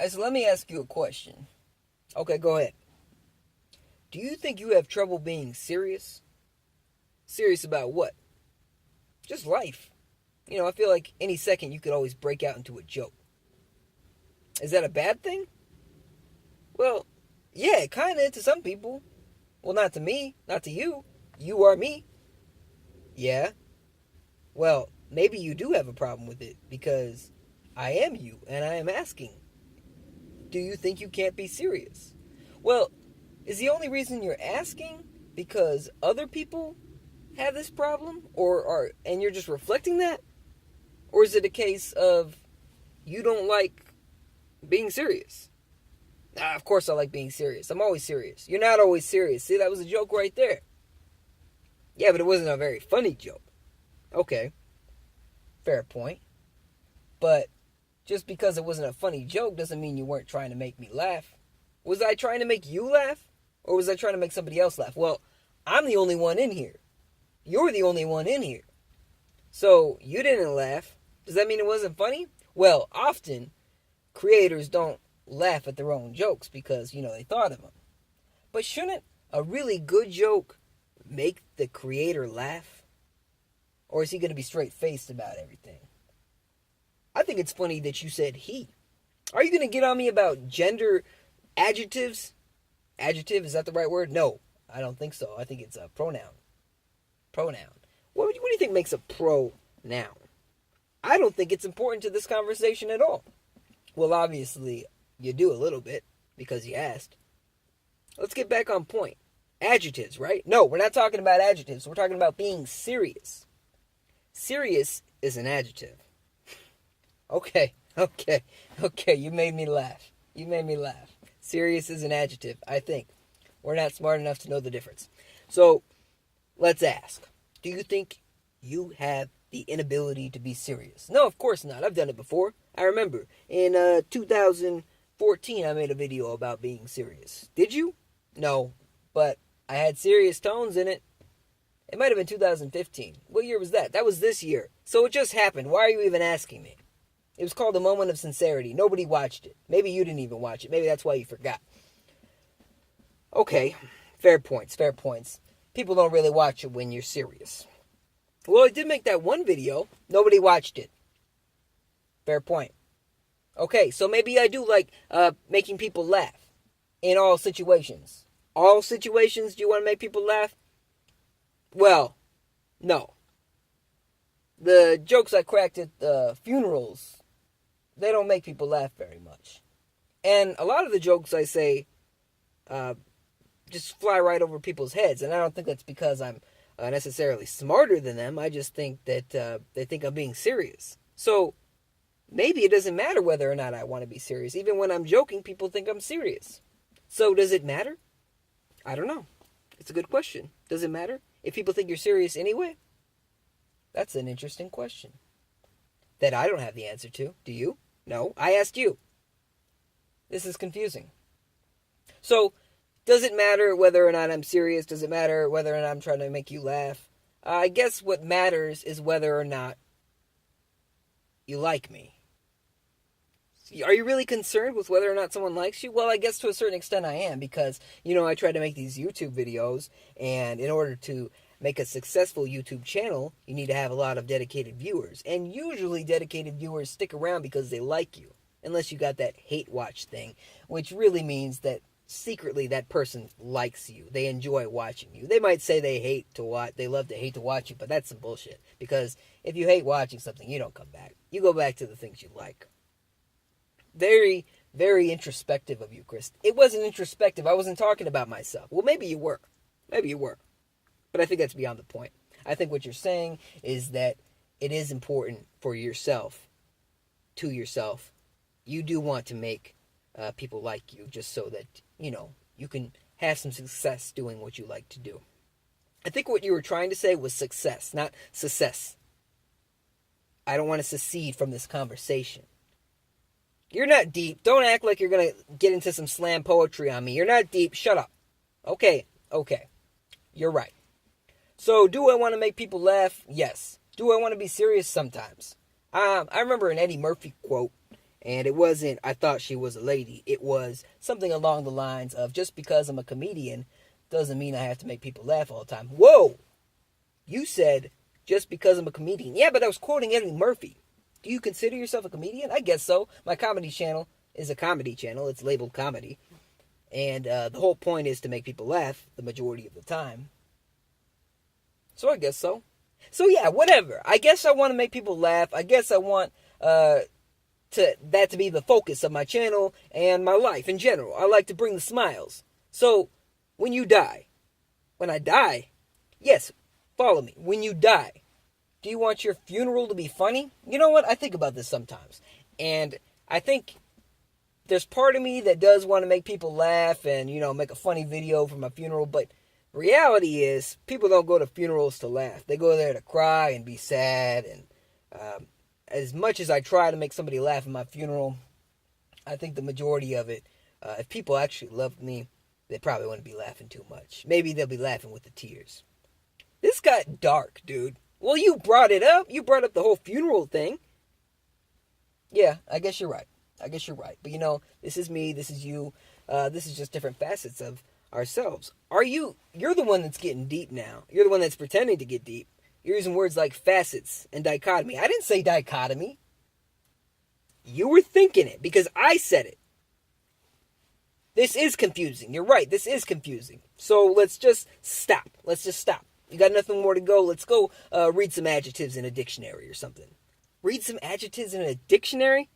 So let me ask you a question. Okay, go ahead. Do you think you have trouble being serious? Serious about what? Just life. I feel like any second you could always break out into a joke. Is that a bad thing? Well, yeah, kinda to some people. Well, not to me, not to you. You are me. Yeah. Well, maybe you do have a problem with it because I am you and I am asking, do you think you can't be serious? Well, is the only reason you're asking because other people have this problem and you're just reflecting that? Or is it a case of you don't like being serious? Of course I like being serious. I'm always serious. You're not always serious. See, that was a joke right there. Yeah, but it wasn't a very funny joke. Okay, fair point. But just because it wasn't a funny joke doesn't mean you weren't trying to make me laugh. Was I trying to make you laugh? Or was I trying to make somebody else laugh? Well, I'm the only one in here. You're the only one in here. So you didn't laugh. Does that mean it wasn't funny? Well, often creators don't laugh at their own jokes because, they thought of them. But shouldn't a really good joke make the creator laugh? Or is he going to be straight faced about everything? I think it's funny that you said he. Are you going to get on me about gender adjectives? Adjective, is that the right word? No, I don't think so. I think it's a pronoun. Pronoun. What do you think makes a pronoun? I don't think it's important to this conversation at all. Well, obviously, you do a little bit because you asked. Let's get back on point. Adjectives, right? No, we're not talking about adjectives. We're talking about being serious. Serious is an adjective. Okay. You made me laugh. Serious is an adjective, I think. We're not smart enough to know the difference. So, let's ask. Do you think you have the inability to be serious? No, of course not. I've done it before. I remember in 2014 I made a video about being serious. Did you? No, but I had serious tones in it. It might have been 2015. What year was that? That was this year. So it just happened. Why are you even asking me? It was called A Moment of Sincerity. Nobody watched it. Maybe you didn't even watch it. Maybe that's why you forgot. Okay, fair points. People don't really watch it when you're serious. Well, I did make that one video. Nobody watched it. Fair point. Okay, so maybe I do like making people laugh in all situations. All situations, do you want to make people laugh? Well, no. The jokes I cracked at the funerals, they don't make people laugh very much. And a lot of the jokes I say just fly right over people's heads. And I don't think that's because I'm necessarily smarter than them. I just think that they think I'm being serious. So maybe it doesn't matter whether or not I want to be serious. Even when I'm joking, people think I'm serious. So does it matter? I don't know. It's a good question. Does it matter if people think you're serious anyway? That's an interesting question that I don't have the answer to. Do you? No, I asked you. This is confusing. So, does it matter whether or not I'm serious? Does it matter whether or not I'm trying to make you laugh? I guess what matters is whether or not you like me. Are you really concerned with whether or not someone likes you? Well, I guess to a certain extent I am because, I try to make these YouTube videos, and in order to make a successful YouTube channel, you need to have a lot of dedicated viewers. And usually dedicated viewers stick around because they like you. Unless you got that hate watch thing, which really means that secretly that person likes you. They enjoy watching you. They might say they love to hate to watch you, but that's some bullshit. Because if you hate watching something, you don't come back. You go back to the things you like. Very, very introspective of you, Chris. It wasn't introspective. I wasn't talking about myself. Well, maybe you were. But I think that's beyond the point. I think what you're saying is that it is important for yourself, to yourself. You do want to make people like you just so that, you can have some success doing what you like to do. I think what you were trying to say was success, not success. I don't want to secede from this conversation. You're not deep. Don't act like you're going to get into some slam poetry on me. You're not deep. Shut up. Okay. You're right. So, do I want to make people laugh? Yes. Do I want to be serious? Sometimes. I remember an Eddie Murphy quote, And it wasn't, I thought she was a lady. It was something along the lines of, just because I'm a comedian doesn't mean I have to make people laugh all the time. Whoa! You said, just because I'm a comedian. Yeah, but I was quoting Eddie Murphy. Do you consider yourself a comedian? I guess so. My comedy channel is a comedy channel. It's labeled comedy. And the whole point is to make people laugh the majority of the time. So I guess so. So yeah, whatever. I guess I want to make people laugh. I guess I want that to be the focus of my channel and my life in general. I like to bring the smiles. So when you die, when I die, yes, follow me. When you die, do you want your funeral to be funny? You know what? I think about this sometimes. And I think there's part of me that does want to make people laugh and, make a funny video for my funeral. But reality is, people don't go to funerals to laugh. They go there to cry and be sad. And as much as I try to make somebody laugh at my funeral, I think the majority of it, if people actually loved me, they probably wouldn't be laughing too much. Maybe they'll be laughing with the tears. This got dark, dude. Well, you brought it up. You brought up the whole funeral thing. Yeah, I guess you're right. But this is me, this is you. This is just different facets of ourselves. You're the one that's getting deep now. You're the one that's pretending to get deep. You're using words like facets and dichotomy. I didn't say dichotomy. You were thinking it because I said it. This is confusing. You're right. This is confusing. So let's just stop. You got nothing more to go. Let's go read some adjectives in a dictionary or something. Read some adjectives in a dictionary?